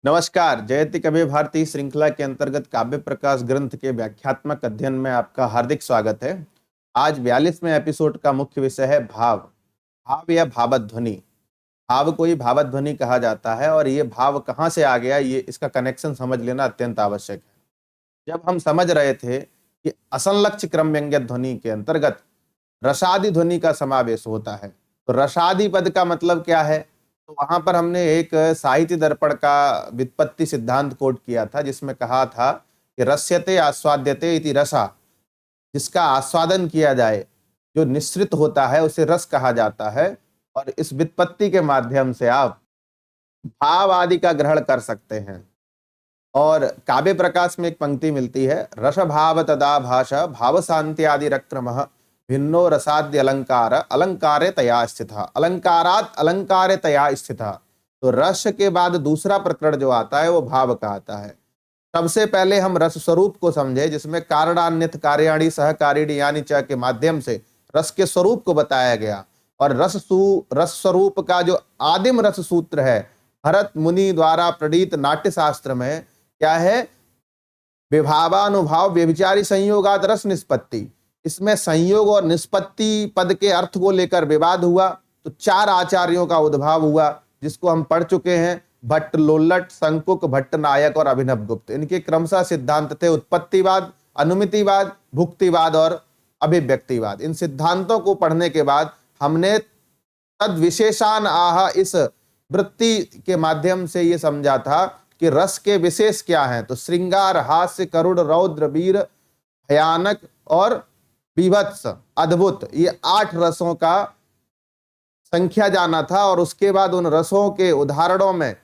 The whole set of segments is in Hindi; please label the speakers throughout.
Speaker 1: नमस्कार। जयति कवि भारती श्रृंखला के अंतर्गत काव्य प्रकाश ग्रंथ के व्याख्यात्मक अध्ययन में आपका हार्दिक स्वागत है। आज 42वें एपिसोड का मुख्य विषय है भाव। भाव या भावध्वनि। भाव को ही भावध्वनि कहा जाता है और ये भाव कहाँ से आ गया, ये इसका कनेक्शन समझ लेना अत्यंत आवश्यक है। जब हम समझ रहे थे कि असंलक्ष्य क्रम व्यंग्य ध्वनि के अंतर्गत रसादि ध्वनि का समावेश होता है, तो रसादि पद का मतलब क्या है, तो वहां पर हमने एक साहित्य दर्पण का व्युत्पत्ति सिद्धांत कोट किया था, जिसमें कहा था कि रस्यते आस्वाद्यते इति रसा, जिसका आस्वादन किया जाए, जो निश्रित होता है उसे रस कहा जाता है। और इस व्युत्पत्ति के माध्यम से आप भाव आदि का ग्रहण कर सकते हैं। और काव्य प्रकाश में एक पंक्ति मिलती है, रस भाव तदा भाषा भाव शांति आदि रक्रमः भिन्नो रसाद्य अलंकार अलंकारे तया स्थिता, अलंकारात अलंकारे तया स्थिता। तो रस के बाद दूसरा प्रकरण जो आता है वो भाव का आता है। सबसे पहले हम रस स्वरूप को समझे, जिसमें कारणान्यत कार्याणि सहकारिणी यानी च के माध्यम से रस के स्वरूप को बताया गया। और रस स्वरूप का जो आदिम रस सूत्र है भरत मुनि द्वारा प्रणीत नाट्य शास्त्र में क्या है, विभावानुभाव व्यभिचारी संयोगात रस निष्पत्ति। इसमें संयोग और निष्पत्ति पद के अर्थ को लेकर विवाद हुआ, तो चार आचार्यों का उद्भव हुआ, जिसको हम पढ़ चुके हैं, भट्ट लोल्लट, शंकुक, भट्ट नायक और अभिनव गुप्त। इनके क्रमशः सिद्धांत थे उत्पत्तिवाद, अनुमितिवाद, भुक्तिवाद और अभिव्यक्तिवाद। इन सिद्धांतों को पढ़ने के बाद हमने तद विशेषान आह इस वृत्ति के माध्यम से ये समझा था कि रस के विशेष क्या हैं। तो श्रृंगार, हास्य, करुण, रौद्र, वीर, भयानक और विभत्स, अद्भुत, ये 8 रसों का संख्या जाना था। और उसके बाद उन रसों के उदाहरणों में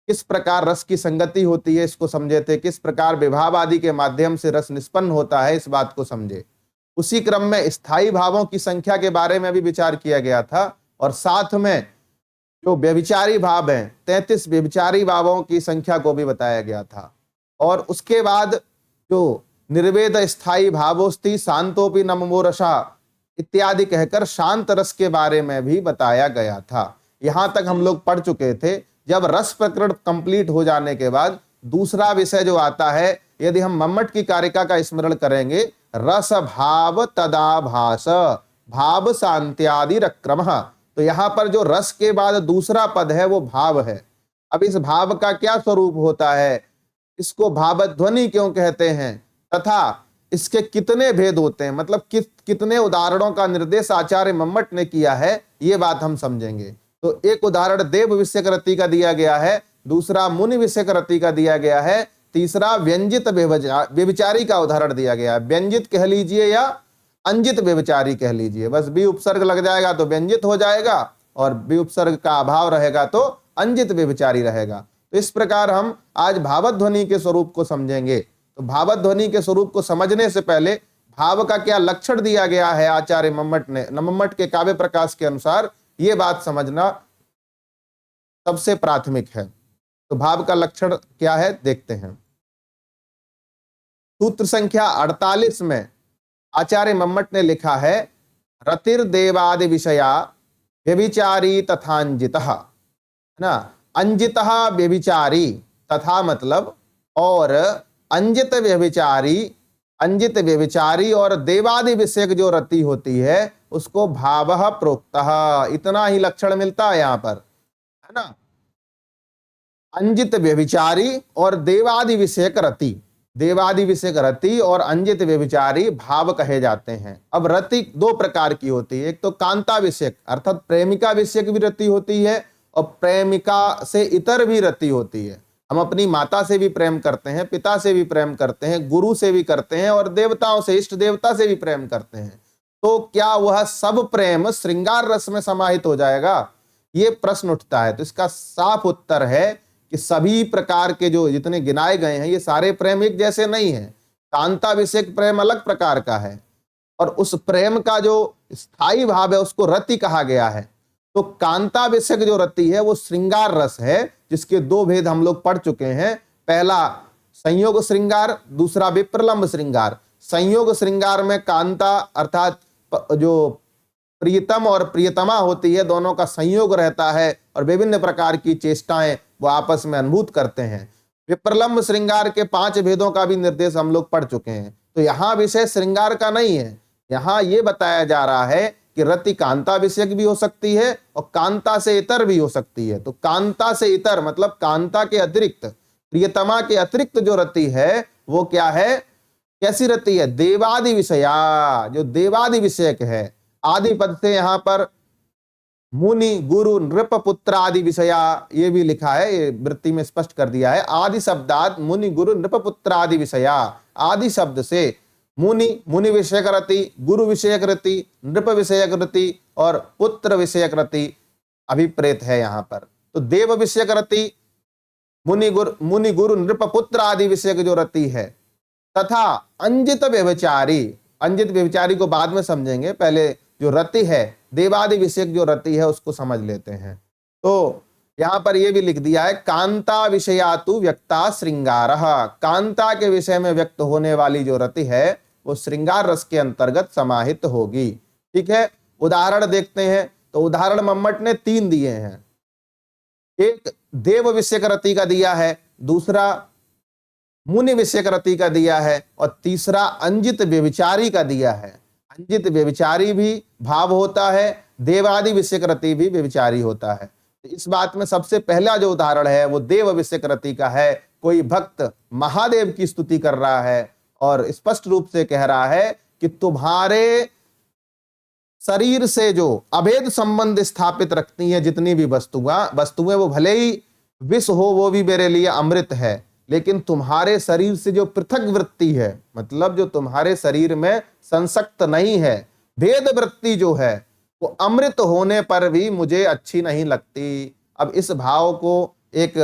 Speaker 1: किस प्रकार रस की संगति होती है इसको समझे थे, किस प्रकार विभाव आदि के माध्यम से रस निष्पन्न होता है इस बात को समझे। उसी क्रम में स्थायी भावों की संख्या के बारे में भी विचार किया गया था, और साथ में जो व्यभिचारी भाव हैं 33 व्यभिचारी भावों की संख्या को भी बताया गया था। और उसके बाद जो निर्वेद स्थायी भावोस्ति शांतोपि नमो रसा इत्यादि कहकर शांत रस के बारे में भी बताया गया था। यहां तक हम लोग पढ़ चुके थे। जब रस प्रकरण कंप्लीट हो जाने के बाद दूसरा विषय जो आता है, यदि हम मम्मट की कारिका का स्मरण करेंगे, रस भाव तदाभास भाव शांत्यादि रक्रमः। तो यहाँ पर जो रस के बाद दूसरा पद है वो भाव है। अब इस भाव का क्या स्वरूप होता है, इसको भावध्वनि क्यों कहते हैं, तथा इसके कितने भेद होते हैं, मतलब कितने उदाहरणों का निर्देश आचार्य मम्मट ने किया है, ये बात हम समझेंगे। तो एक उदाहरण देव विषयक रति का दिया गया है, दूसरा मुनि विषयक रति का दिया गया है, तीसरा व्यंजित व्यभिचारी का उदाहरण दिया गया है। व्यंजित कह लीजिए या अंजित व्यभिचारी कह लीजिए, बस बी उपसर्ग लग जाएगा तो व्यंजित हो जाएगा, और बी उपसर्ग का अभाव रहेगा तो अंजित व्यभिचारी रहेगा। तो इस प्रकार हम आज भावध्वनि के स्वरूप को समझेंगे। तो भावध्वनि के स्वरूप को समझने से पहले भाव का क्या लक्षण दिया गया है आचार्य मम्मट ने, मम्मट के काव्य प्रकाश के अनुसार, ये बात समझना सबसे प्राथमिक है। तो भाव का लक्षण क्या है देखते हैं। सूत्र संख्या 48 में आचार्य मम्मट ने लिखा है, रतिर्देवादि विषया व्यभिचारी तथांजितः, है ना। अंजितः व्यभिचारी, तथा मतलब और अंजित व्यभिचारी और देवादि विषयक जो रति होती है उसको भावः प्रोक्तः। इतना ही लक्षण मिलता है यहाँ पर, है ना। अंजित व्यभिचारी और देवादि विषयक रति, देवादि विषयक रति और अंजित व्यभिचारी भाव कहे जाते हैं। अब रति 2 प्रकार की होती है, एक तो कांता विषयक अर्थात प्रेमिका विषयक भी रति होती है, और प्रेमिका से इतर भी रति होती है। हम अपनी माता से भी प्रेम करते हैं, पिता से भी प्रेम करते हैं, गुरु से भी करते हैं, और देवताओं से, इष्ट देवता से भी प्रेम करते हैं। तो क्या वह सब प्रेम श्रृंगार रस में समाहित हो जाएगा, ये प्रश्न उठता है। तो इसका साफ उत्तर है कि सभी प्रकार के जो जितने गिनाए गए हैं ये सारे प्रेम एक जैसे नहीं है। कांता विषयक प्रेम अलग प्रकार का है, और उस प्रेम का जो स्थायी भाव है उसको रति कहा गया है। तो कांता विषयक जो रति है वो श्रृंगार रस है, जिसके 2 भेद हम लोग पढ़ चुके हैं। पहला संयोग श्रृंगार, दूसरा विप्रलंब श्रृंगार। संयोग श्रृंगार में कांता अर्थात जो प्रियतम और प्रियतमा होती है, दोनों का संयोग रहता है और विभिन्न प्रकार की चेष्टाएं वो आपस में अनुभूत करते हैं। विप्रलंब श्रृंगार के 5 भेदों का भी निर्देश हम लोग पढ़ चुके हैं। तो यहाँ विषय श्रृंगार का नहीं है, यहाँ ये बताया जा रहा है कि रति कांता विषयक भी हो सकती है और कांता से इतर भी हो सकती है। तो कांता से इतर मतलब कांता के अतिरिक्त, प्रियतमा के अतिरिक्त जो रति है वो क्या है, कैसी रति है, देवादि विषया, जो देवादि विषयक है। आदि पद से यहाँ पर मुनि गुरु नृप पुत्र आदि विषया, ये भी लिखा है, ये वृत्ति में स्पष्ट कर दिया है। आदि शब्दात मुनि गुरु नृप पुत्र आदि विषया, आदि शब्द से मुनि विषयक रति, गुरु विषयक रति, नृप विषयक रति और पुत्र विषयक रति अभिप्रेत है यहाँ पर। तो देव विषयक रति, मुनि गुरु नृप पुत्र आदि विषयक जो रति है, तथा अंजित व्यभिचारी, अंजित व्यभिचारी को बाद में समझेंगे, पहले जो रति है देवादि विषयक जो रति है उसको समझ लेते हैं। तो यहां पर यह भी लिख दिया है, कांता विषयातु व्यक्ता श्रृंगार, कांता के विषय में व्यक्त होने वाली जो रति है वो श्रृंगार रस के अंतर्गत समाहित होगी। ठीक है, उदाहरण देखते हैं। तो उदाहरण मम्मट ने 3 दिए हैं, एक देव विषयक रति का दिया है, दूसरा मुनि विषयक रति का दिया है और तीसरा अंजित व्यभिचारी का दिया है। अंजित व्यभिचारी भी भाव होता है, देवादि विषयक रति भी व्यभिचारी होता है। तो इस बात में सबसे पहला जो उदाहरण है वो देव विषयक रति का है। कोई भक्त महादेव की स्तुति कर रहा है और स्पष्ट रूप से कह रहा है कि तुम्हारे शरीर से जो अभेद संबंध स्थापित रखती हैं जितनी भी वस्तुएं वो भले ही विष हो, वो भी मेरे लिए अमृत है, लेकिन तुम्हारे शरीर से जो पृथक वृत्ति है, मतलब जो तुम्हारे शरीर में संसक्त नहीं है, भेद वृत्ति जो है वो अमृत होने पर भी मुझे अच्छी नहीं लगती। अब इस भाव को एक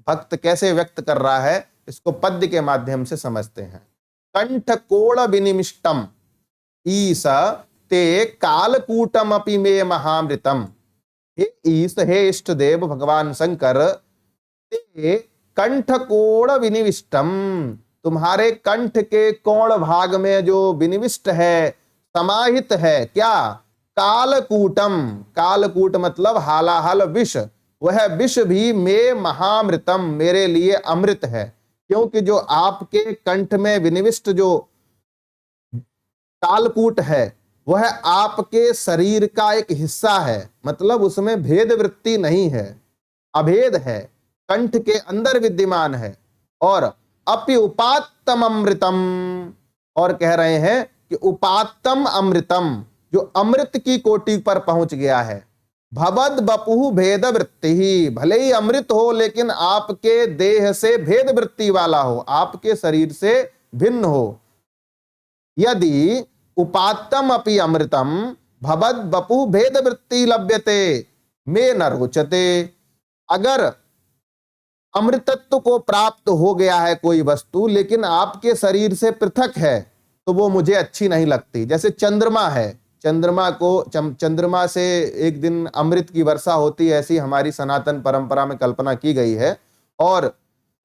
Speaker 1: भक्त कैसे व्यक्त कर रहा है, इसको पद्य के माध्यम से समझते हैं। कंठ कोण विनिमिष्टम ईश ते कालकूटम अपि मे महामृतम, हे ईश, हे इष्ट देव भगवान शंकर, ते कंठ कोण विनिविष्टम, तुम्हारे कंठ के कोण भाग में जो विनिविष्ट है, समाहित है, क्या, कालकूटम, कालकूट मतलब हालाहल विष, वह विष भी मे महामृतम, मेरे लिए अमृत है। क्योंकि जो आपके कंठ में विनिविष्ट जो कालकूट है वह आपके शरीर का एक हिस्सा है, मतलब उसमें भेद वृत्ति नहीं है, अभेद है, कंठ के अंदर विद्यमान है। और अपि उपात्तम अमृतम, और कह रहे हैं कि उपात्तम अमृतम, जो अमृत की कोटि पर पहुंच गया है। भवद बपुहु भेद वृत्ति ही, भले ही अमृत हो लेकिन आपके देह से भेद वृत्ति वाला हो, आपके शरीर से भिन्न हो। यदि उपात्तम अपि अमृतम भवद बपुहु भेद वृत्ति लभ्यते मे न रोचते, अगर अमृतत्व को प्राप्त हो गया है कोई वस्तु लेकिन आपके शरीर से पृथक है तो वो मुझे अच्छी नहीं लगती। जैसे चंद्रमा है, चंद्रमा से एक दिन अमृत की वर्षा होती है, ऐसी हमारी सनातन परंपरा में कल्पना की गई है। और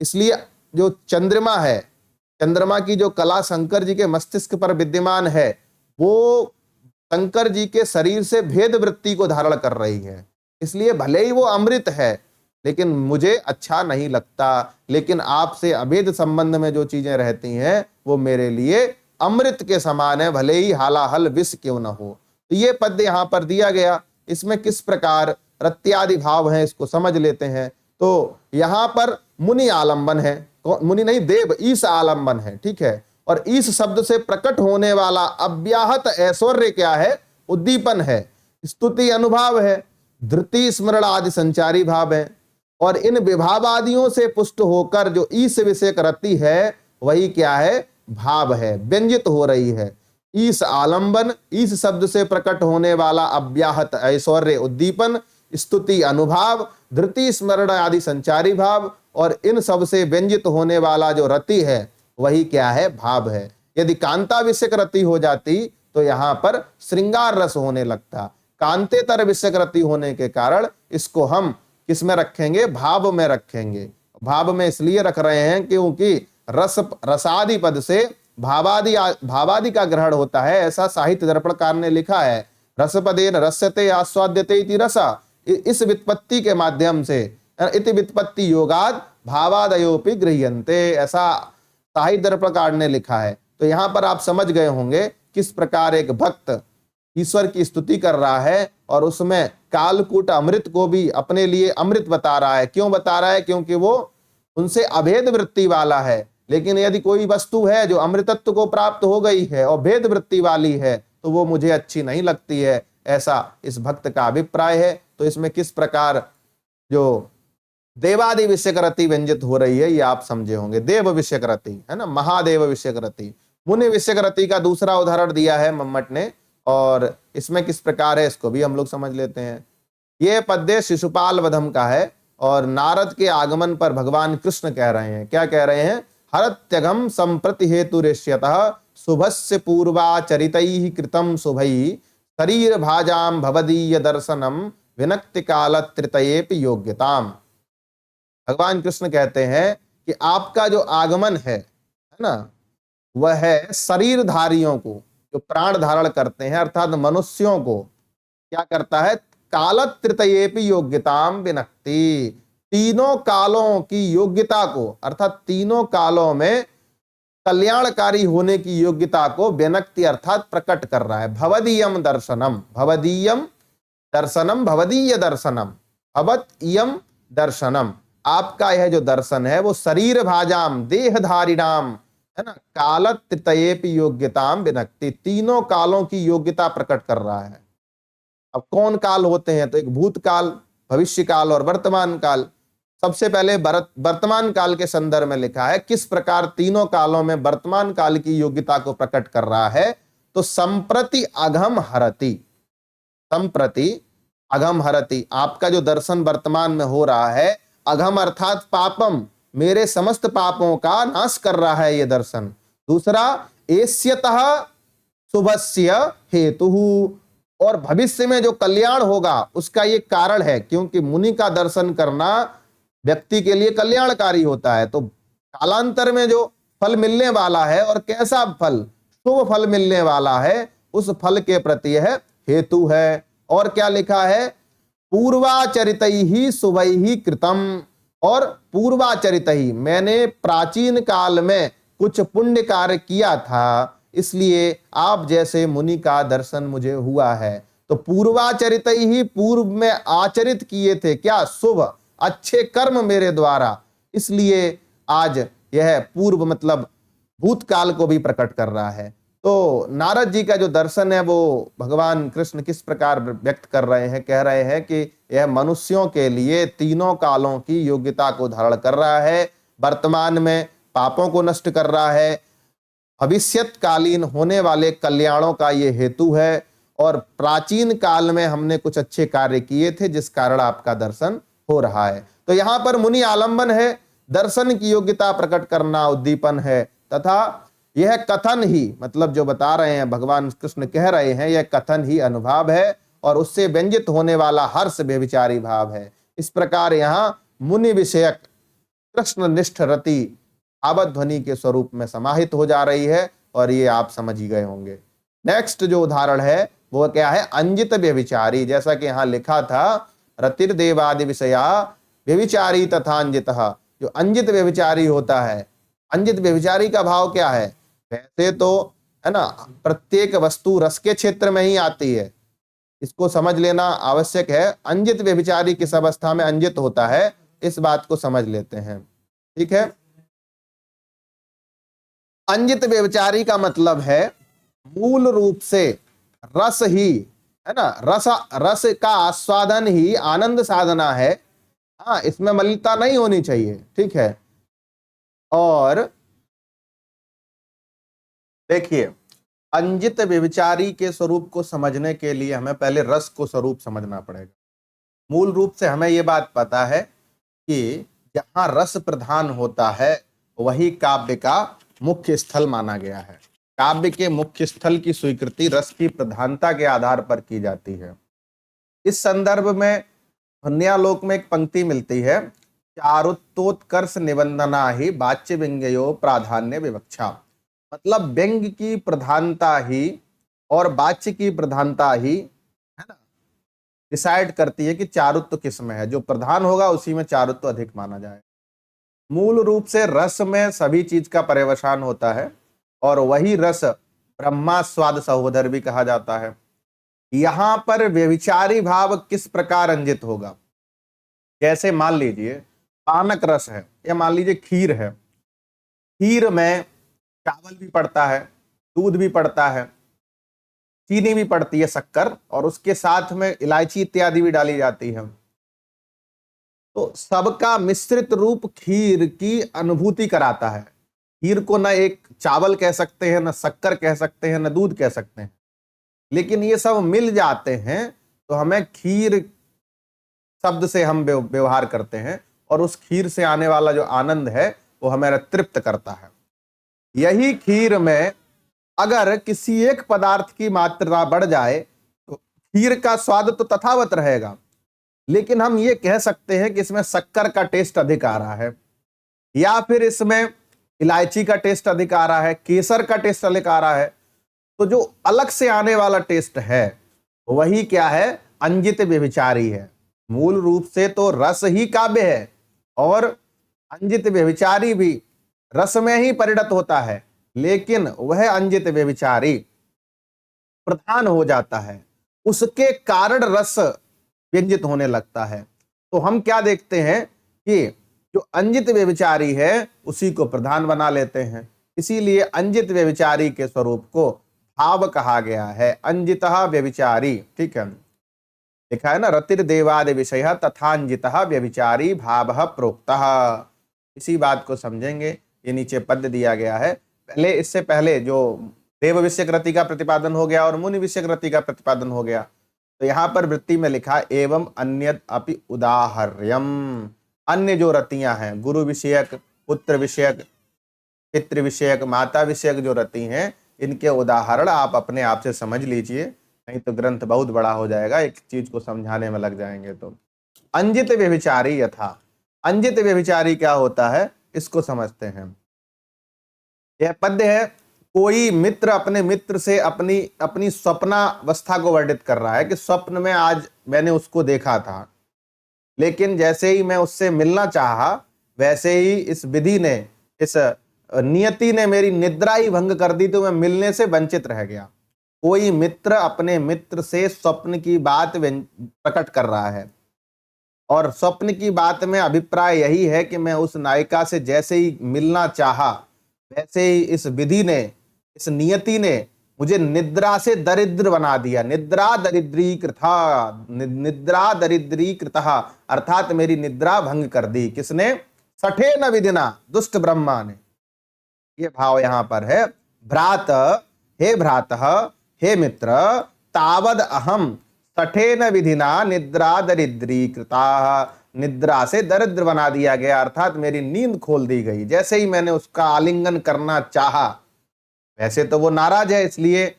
Speaker 1: इसलिए जो चंद्रमा है, चंद्रमा की जो कला शंकर जी के मस्तिष्क पर विद्यमान है, वो शंकर जी के शरीर से भेद वृत्ति को धारण कर रही है। इसलिए भले ही वो अमृत है लेकिन मुझे अच्छा नहीं लगता, लेकिन आपसे अभेद संबंध में जो चीजें रहती हैं वो मेरे लिए अमृत के समान है, भले ही हालाहल विष क्यों न हो। तो ये पद्य यहाँ पर दिया गया, इसमें किस प्रकार रत्यादि भाव है इसको समझ लेते हैं। तो यहाँ पर मुनि आलंबन है, मुनि नहीं देव, ईश आलंबन है, ठीक है। और ईश शब्द से प्रकट होने वाला अव्याहत ऐश्वर्य क्या है, उद्दीपन है, स्तुति अनुभाव है, धृति स्मरण आदि संचारी भाव है। और इन विभावादियों से पुष्ट होकर जो ईश विषयक रति है वही क्या है, भाव है, व्यंजित हो रही है। ईश आलंबन, ईश शब्द से प्रकट होने वाला अव्याहत ऐश्वर्य उद्दीपन, स्तुति अनुभाव, धृति स्मरण आदि संचारी भाव, और इन सब से व्यंजित होने वाला जो रति है वही क्या है, भाव है। यदि कांता विषयक रति हो जाती तो यहाँ पर श्रृंगार रस होने लगता। कांतेतर विषयक रति होने के कारण इसको हम किस में रखेंगे, भाव में रखेंगे। भाव में इसलिए रख रहे हैं क्योंकि रसादि पद से भावादि का ग्रहण होता है, ऐसा साहित्य दर्पणकार ने लिखा है। रसपदेन रस्यते आस्वाद्यते इति रसा, इस व्युत्पत्ति के माध्यम से इति व्युत्पत्ति योगाद भावादयोपि गृह्यन्ते, ऐसा साहित्य दर्पणकार ने लिखा है। तो यहां पर आप समझ गए होंगे किस प्रकार एक भक्त ईश्वर की स्तुति कर रहा है और उसमें कालकूट अमृत को भी अपने लिए अमृत बता रहा है। क्यों बता रहा है? क्योंकि वो उनसे अभेद वृत्ति वाला है। लेकिन यदि कोई वस्तु है जो अमृतत्व को प्राप्त हो गई है और भेद वृत्ति वाली है तो वो मुझे अच्छी नहीं लगती है, ऐसा इस भक्त का अभिप्राय है। तो इसमें किस प्रकार जो देवादि विषयकृति व्यंजित हो रही है ये आप समझे होंगे। देव विषयकृति है ना, महादेव विषयकृति। मुनि विषयकृति का दूसरा उदाहरण दिया है मम्मट ने, और इसमें किस प्रकार है इसको भी हम लोग समझ लेते हैं। ये पद्य शिशुपाल वधम का है और नारद के आगमन पर भगवान कृष्ण कह रहे हैं। क्या कह रहे हैं? हरत्यघम संप्रति हेतु रेष्यतः शुभस्य पूर्वाचरितैः कृतम शुभैः शरीर भाजाम भवदीय दर्शनम विनक्ति काल त्रितयेपि योग्यताम। भगवान कृष्ण कहते हैं कि आपका जो आगमन है ना, वह है शरीरधारियों को, जो प्राण धारण करते हैं अर्थात मनुष्यों को क्या करता है? काल त्रितयेपि योग्यताम विनक्ति, तीनों कालों की योग्यता को अर्थात तीनों कालों में कल्याणकारी होने की योग्यता को विनक्ति अर्थात प्रकट कर रहा है। भवदीयम दर्शनम, भवदीयम दर्शनम, भवदीय दर्शनम, भवदीयम दर्शनम, आपका यह जो दर्शन है वो शरीर भाजाम देहधारिणाम है ना, काल त्रितयेपि योग्यताम विनक्ति, तीनों कालों की योग्यता प्रकट कर रहा है। अब कौन काल होते हैं? तो एक भूतकाल, भविष्य काल और वर्तमान काल। सबसे पहले वर्तमान काल के संदर्भ में लिखा है किस प्रकार तीनों कालों में वर्तमान काल की योग्यता को प्रकट कर रहा है। तो संप्रति अघम हरति, संप्रति अघम हरति, आपका जो दर्शन वर्तमान में हो रहा है, अघम अर्थात पापम, मेरे समस्त पापों का नाश कर रहा है ये दर्शन। दूसरा, एष्यतः शुभस्य हेतुः, और भविष्य में जो कल्याण होगा उसका ये कारण है, क्योंकि मुनि का दर्शन करना व्यक्ति के लिए कल्याणकारी होता है। तो कालांतर में जो फल मिलने वाला है और कैसा फल, शुभ फल मिलने वाला है, उस फल के प्रति यह हेतु है। और क्या लिखा है? पूर्वाचरितैः शुभैः कृतम, और पूर्वाचरितैः, मैंने प्राचीन काल में कुछ पुण्य कार्य किया था, इसलिए आप जैसे मुनि का दर्शन मुझे हुआ है। तो पूर्वाचरितैः, पूर्व में आचरित किए थे क्या? शुभ अच्छे कर्म मेरे द्वारा, इसलिए आज यह पूर्व मतलब भूतकाल को भी प्रकट कर रहा है। तो नारद जी का जो दर्शन है वो भगवान कृष्ण किस प्रकार व्यक्त कर रहे हैं? कह रहे हैं कि यह मनुष्यों के लिए तीनों कालों की योग्यता को धारण कर रहा है, वर्तमान में पापों को नष्ट कर रहा है, भविष्यकालीन होने वाले कल्याणों का ये हेतु है, और प्राचीन काल में हमने कुछ अच्छे कार्य किए थे जिस कारण आपका दर्शन हो रहा है। तो यहां पर मुनि आलंबन है, दर्शन की योग्यता प्रकट करना उद्दीपन है, तथा यह कथन ही मतलब जो बता रहे हैं भगवान कृष्ण कह रहे हैं, यह कथन ही अनुभाव है और उससे व्यंजित होने वाला हर्ष व्यभिचारी भाव है। इस प्रकार यहां मुनि विषयक कृष्णनिष्ठ रति आवध्वनि के स्वरूप में समाहित हो जा रही है, और ये आप समझ ही गए होंगे। नेक्स्ट जो उदाहरण है वो क्या है? अंजित व्यभिचारी। जैसा कि यहां लिखा था रतिर्देवादि विषया व्यभिचारी तथा अंजितः, जो अंजित व्यभिचारी होता है, अंजित व्यभिचारी का भाव क्या है? वैसे तो है ना प्रत्येक वस्तु रस के क्षेत्र में ही आती है, इसको समझ लेना आवश्यक है। अंजित व्यभिचारी किस अवस्था में अंजित होता है, इस बात को समझ लेते हैं। ठीक है, अंजित व्यभिचारी का मतलब है मूल रूप से रस ही है ना, रस का आस्वादन ही आनंद साधना है। हाँ, इसमें मलिनता नहीं होनी चाहिए। ठीक है, और देखिए अंजित व्यभिचारी के स्वरूप को समझने के लिए हमें पहले रस को स्वरूप समझना पड़ेगा। मूल रूप से हमें यह बात पता है कि जहां रस प्रधान होता है वही काव्य का मुख्य स्थल माना गया है। काव्य के मुख्य स्थल की स्वीकृति रस की प्रधानता के आधार पर की जाती है। इस संदर्भ में ध्वन्यालोक में एक पंक्ति मिलती है, चारुत्तोत्कर्ष निबंधना ही वाच्य व्यंग्यो प्राधान्य विवक्षा, मतलब व्यंग की प्रधानता ही और वाच्य की प्रधानता ही है ना, डिसाइड करती है कि चारुत्व किस में है, जो प्रधान होगा उसी में चारुत्व अधिक माना जाए। मूल रूप से रस में सभी चीज का पर्यवसान होता है और वही रस ब्रह्मास्वाद सहोदर भी कहा जाता है। यहां पर व्यभिचारी भाव किस प्रकार अंजित होगा? कैसे? मान लीजिए पानक रस है या मान लीजिए खीर है, खीर में चावल भी पड़ता है, दूध भी पड़ता है, चीनी भी पड़ती है, शक्कर, और उसके साथ में इलायची इत्यादि भी डाली जाती है। तो सबका मिश्रित रूप खीर की अनुभूति कराता है। खीर को न एक चावल कह सकते हैं, न शक्कर कह सकते हैं, न दूध कह सकते हैं, लेकिन ये सब मिल जाते हैं तो हमें खीर शब्द से हम व्यवहार करते हैं और उस खीर से आने वाला जो आनंद है वो हमें तृप्त करता है। यही खीर में अगर किसी एक पदार्थ की मात्रा बढ़ जाए तो खीर का स्वाद तो तथावत रहेगा, लेकिन हम ये कह सकते हैं कि इसमें शक्कर का टेस्ट अधिक आ रहा है, या फिर इसमें इलायची का टेस्ट अधिक आ रहा है, केसर का टेस्ट अधिक आ रहा है। तो जो अलग से आने वाला टेस्ट है वही क्या है? अंजित व्यभिचारी है। मूल रूप से तो रस ही काव्य है और अंजित व्यभिचारी भी रस में ही परिणत होता है, लेकिन वह अंजित व्यभिचारी प्रधान हो जाता है, उसके कारण रस व्यंजित होने लगता है। तो हम क्या देखते हैं कि जो अंजित व्यभिचारी है उसी को प्रधान बना लेते हैं, इसीलिए अंजित व्यभिचारी के स्वरूप को भाव कहा गया है। अंजितः व्यभिचारी, ठीक है, लिखा है ना, रतिर देवादि विषय तथांजितः व्यभिचारी भावः प्रोक्तः। इसी बात को समझेंगे, ये नीचे पद दिया गया है। पहले, इससे पहले जो देव विषयक रति का प्रतिपादन हो गया और मुनि विषयक रति का प्रतिपादन हो गया, तो यहां पर वृत्ति में लिखा एवं अन्यत अपि उदाहर्यम। अन्य जो रतियां हैं, गुरु विषयक, पुत्र विषयक, पितृ विषयक, माता विषयक जो रति हैं, इनके उदाहरण आप अपने आप से समझ लीजिए, नहीं तो ग्रंथ बहुत बड़ा हो जाएगा, एक चीज को समझाने में लग जाएंगे। तो अंजित व्यभिचारी यथा, अंजित व्यभिचारी क्या होता है इसको समझते हैं। यह पद्य है, कोई मित्र अपने मित्र से अपनी स्वप्नावस्था को वर्णित कर रहा है कि स्वप्न में आज मैंने उसको देखा था, लेकिन जैसे ही मैं उससे मिलना चाहा वैसे ही इस विधि ने, इस नियति ने मेरी निद्रा ही भंग कर दी, तो मैं मिलने से वंचित रह गया। कोई मित्र अपने मित्र से स्वप्न की बात प्रकट कर रहा है और स्वप्न की बात में अभिप्राय यही है कि मैं उस नायिका से जैसे ही मिलना चाहा वैसे ही इस विधि ने, इस नियति ने मुझे निद्रा से दरिद्र बना दिया। निद्रा दरिद्रीकृता, निद्रा दरिद्रीकृता, अर्थात मेरी निद्रा भंग कर दी। किसने? सठे न विधिना, दुष्ट ब्रह्मा ने। ये भाव यहां पर है। भ्रात, हे भ्रातः, हे मित्र, तावद अहम सठेन विधिना निद्रा दरिद्रीकृता, निद्रा से दरिद्र बना दिया गया, अर्थात मेरी नींद खोल दी गई। जैसे ही मैंने उसका आलिंगन करना चाहा, वैसे तो वो नाराज है, इसलिए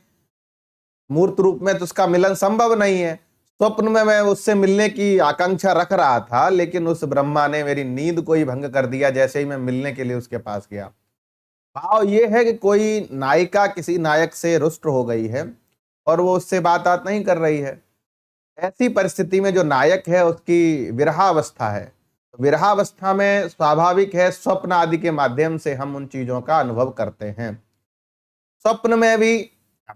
Speaker 1: मूर्त रूप में तो उसका मिलन संभव नहीं है। स्वप्न में मैं उससे मिलने की आकांक्षा रख रहा था, लेकिन उस ब्रह्मा ने मेरी नींद को ही भंग कर दिया जैसे ही मैं मिलने के लिए उसके पास गया। भाव ये है कि कोई नायिका किसी नायक से रुष्ट हो गई है और वो उससे बात नहीं कर रही है। ऐसी परिस्थिति में जो नायक है उसकी विरहावस्था है, तो विरहावस्था में स्वाभाविक है स्वप्न आदि के माध्यम से हम उन चीजों का अनुभव करते हैं। स्वप्न में भी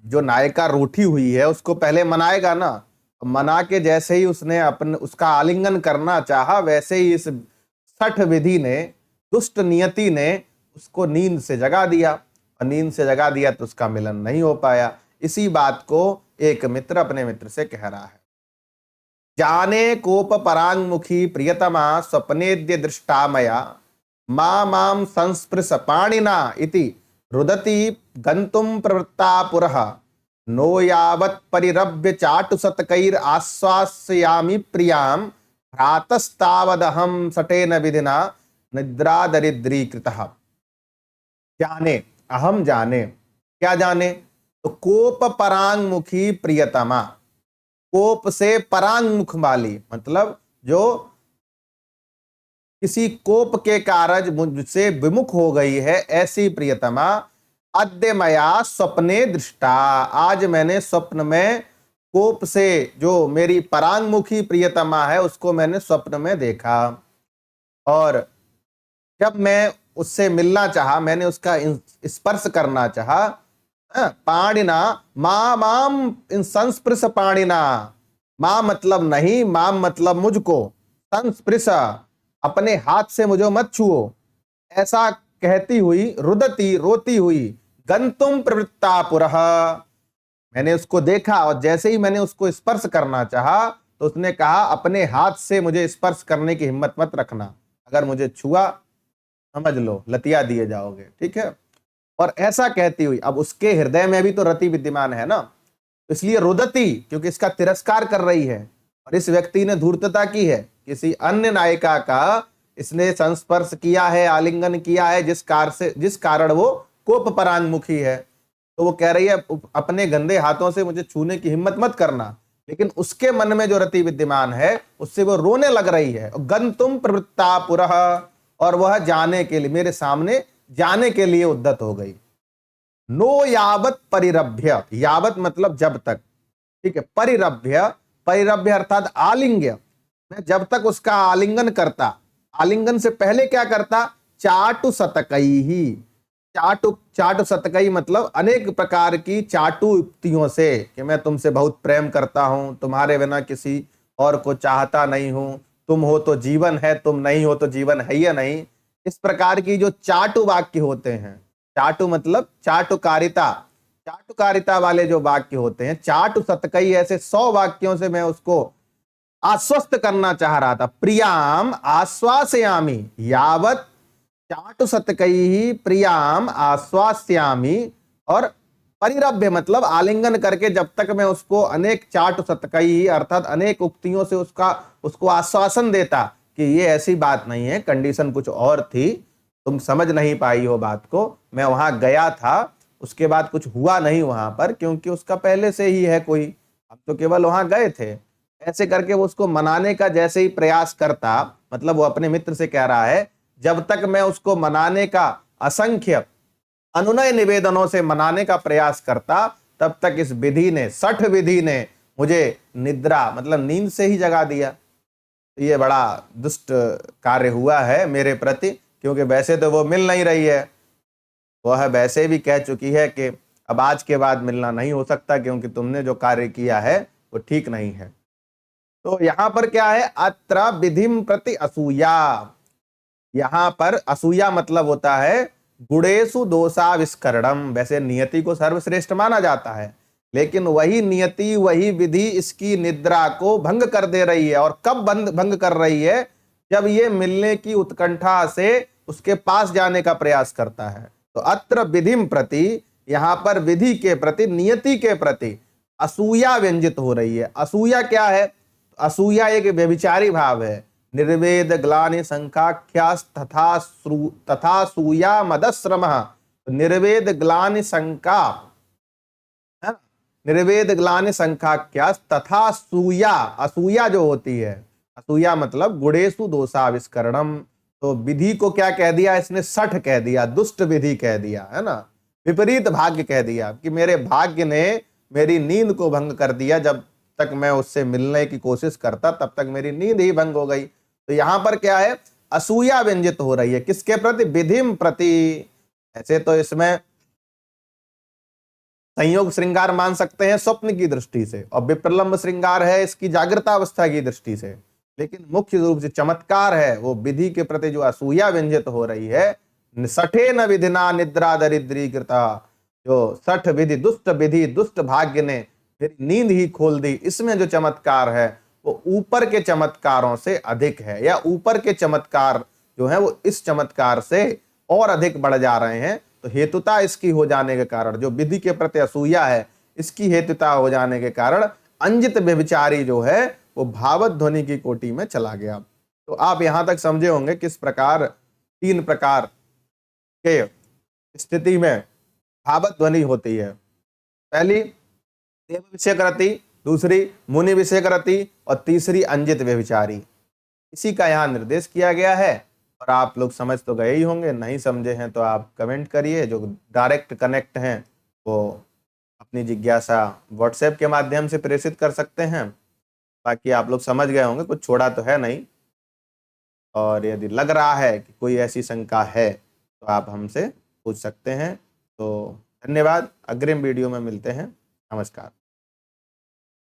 Speaker 1: जो नायिका रूठी हुई है उसको पहले मनाएगा ना, मना के जैसे ही उसने उसका आलिंगन करना चाहा, वैसे ही इस सठ विधि ने, दुष्ट नियति ने उसको नींद से जगा दिया, और नींद से जगा दिया तो उसका मिलन नहीं हो पाया। इसी बात को एक मित्र अपने मित्र से कह रहा है। जाने कोप परांगमुखी प्रियतमा स्वप्नेद्य दृष्टा मया, मां संस्पृश पाणिना इति रुदति गंतुम प्रवृत्ता पुरः, नो यावत् परिरभ्य चाटुशतकैर आश्वासयामि प्रियां, भ्रातस्तावदहं सटेन विधिना निद्रा दरिद्रीकृतः। जाने, अहम जाने, क्या जाने? तो कोप परांगमुखी प्रियतमा, कोप से परांगमुख वाली, मतलब जो किसी कोप के कारण मुझसे विमुख हो गई है, ऐसी प्रियतमा अद्य मया स्वप्ने दृष्टा, आज मैंने स्वप्न में कोप से जो मेरी परांगमुखी प्रियतमा है उसको मैंने स्वप्न में देखा, और जब मैं उससे मिलना चाहा, मैंने उसका स्पर्श करना चाहा, पाणिना मां माम इन संस्पृश पाणिना, मां मतलब नहीं, माम मतलब मुझको, संस्पृश अपने हाथ से मुझे मत छुओ, ऐसा कहती हुई रुदती रोती हुई गंतुम प्रवृत्ता पुरः, मैंने उसको देखा और जैसे ही मैंने उसको स्पर्श करना चाहा तो उसने कहा अपने हाथ से मुझे स्पर्श करने की हिम्मत मत रखना, अगर मुझे छुआ समझ लो लतिया दिए जाओगे, ठीक है। और ऐसा कहती हुई, अब उसके हृदय में भी तो रति विद्यमान है ना, इसलिए रुदती क्योंकि इसका तिरस्कार कर रही है, और इस व्यक्ति ने धूर्तता की है, किसी अन्य नायिका का इसने संस्पर्श किया है, आलिंगन किया है, जिस कारण वो कोप परांगमुखी है, तो वो कह रही है अपने गंदे हाथों से मुझे छूने की हिम्मत मत करना, लेकिन उसके मन में जो रति विद्यमान है उससे वो रोने लग रही है, गंतुम प्रवृत्ता पुरः, और वह जाने के लिए, मेरे सामने जाने के लिए उद्यत हो गई। नो यावत परिरभ्य, यावत मतलब जब तक, ठीक है, परिरभ्य, परिरभ्य अर्थात आलिंग्य, मैं जब तक उसका आलिंगन करता, आलिंगन से पहले क्या करता, चाटु सतकई ही, चाटु चाटु सतकई मतलब अनेक प्रकार की चाटु युक्तियों से, कि मैं तुमसे बहुत प्रेम करता हूं, तुम्हारे बिना किसी और को चाहता नहीं हूं, तुम हो तो जीवन है, तुम नहीं हो तो जीवन है या नहीं, इस प्रकार की जो चाटु वाक्य होते हैं, चाटु मतलब चाटुकारिता, चाटुकारिता वाले जो वाक्य होते हैं, चाटु सतकई, ऐसे 100 वाक्यों से मैं उसको आश्वस्त करना चाह रहा था। प्रियाम आश्वासयामी, यावत चाटु सतकई प्रियाम आश्वास्यामी, और परिरभ्य मतलब आलिंगन करके जब तक मैं उसको अनेक चाटु सतकई अर्थात अनेक उक्तियों से उसको आश्वासन देता कि ये ऐसी बात नहीं है, कंडीशन कुछ और थी, तुम समझ नहीं पाई हो बात को, मैं वहां गया था, उसके बाद कुछ हुआ नहीं वहां पर, क्योंकि उसका पहले से ही है कोई, हम तो केवल वहां गए थे, ऐसे करके वो उसको मनाने का जैसे ही प्रयास करता, मतलब वो अपने मित्र से कह रहा है जब तक मैं उसको मनाने का असंख्य अनुनय निवेदनों से मनाने का प्रयास करता, तब तक इस विधि ने, सठ विधि ने मुझे निद्रा मतलब नींद से ही जगा दिया। ये बड़ा दुष्ट कार्य हुआ है मेरे प्रति, क्योंकि वैसे तो वो मिल नहीं रही है, वह वैसे भी कह चुकी है कि अब आज के बाद मिलना नहीं हो सकता, क्योंकि तुमने जो कार्य किया है वो ठीक नहीं है। तो यहां पर क्या है, अत्र विधिम प्रति असूया, यहां पर असूया मतलब होता है गुणेशु दोषाविष्करणम, वैसे नियति को सर्वश्रेष्ठ माना जाता है, लेकिन वही नियति, वही विधि इसकी निद्रा को भंग कर दे रही है, और कब भंग कर रही है, जब ये मिलने की उत्कंठा से उसके पास जाने का प्रयास करता है। तो अत्र विधिम प्रति, यहां पर विधि के प्रति, नियति के प्रति असूया व्यंजित हो रही है। असूया क्या है, असूया एक व्यभिचारी भाव है, निर्वेद ग्लानि संख्याख्यास तथा सूया मदश्रम, निर्वेद ग्लानि शंका है ना, निर्वेद ग्लानि संख्याख्यास तथा सूया, असूया जो होती है, असूया मतलब गुणेशु दोषाविष्करणम, तो विधि को क्या कह दिया इसने, सठ कह दिया, दुष्ट विधि कह दिया, है ना, विपरीत भाग्य कह दिया, कि मेरे भाग्य ने मेरी नींद को भंग कर दिया, जब तक मैं उससे मिलने की कोशिश करता तब तक मेरी नींद ही भंग हो गई। तो यहां पर क्या है, असूया व्यंजित हो रही है, किसके प्रति, विधिम प्रति। ऐसे तो इसमें संयोग श्रृंगार मान सकते हैं स्वप्न की दृष्टि से, और विप्रलंब श्रृंगार है इसकी जागृतावस्था की दृष्टि से, लेकिन मुख्य रूप से चमत्कार है वो विधि के प्रति जो असूया व्यंजित हो रही है। सठे न विधिना निद्रा दरिद्री कृता, जो सठ विधि, दुष्ट विधि, दुष्ट भाग्य ने मेरी नींद ही खोल दी, इसमें जो चमत्कार है वो ऊपर के चमत्कारों से अधिक है, या ऊपर के चमत्कार जो है वो इस चमत्कार से और अधिक बढ़ जा रहे हैं। तो हेतुता इसकी हो जाने के कारण, जो विधि के प्रति असूया है इसकी हेतुता हो जाने के कारण अंजित व्यभिचारी जो है वो भावत ध्वनि की कोटि में चला गया। तो आप यहां तक समझे होंगे किस प्रकार 3 प्रकार के स्थिति में भावत ध्वनि होती है। पहली देव विषयक रति, दूसरी मुनि विषयक रति, और तीसरी अंजित व्यभिचारी। इसी का यहाँ निर्देश किया गया है, और आप लोग समझ तो गए ही होंगे, नहीं समझे हैं तो आप कमेंट करिए, जो डायरेक्ट कनेक्ट हैं वो अपनी जिज्ञासा व्हाट्सएप के माध्यम से प्रेषित कर सकते हैं। बाकी आप लोग समझ गए होंगे, कुछ छोड़ा तो है नहीं। और यदि लग रहा है कि कोई ऐसी शंका है तो आप हमसे पूछ सकते हैं। तो धन्यवाद, अग्रिम वीडियो में मिलते हैं। नमस्कार।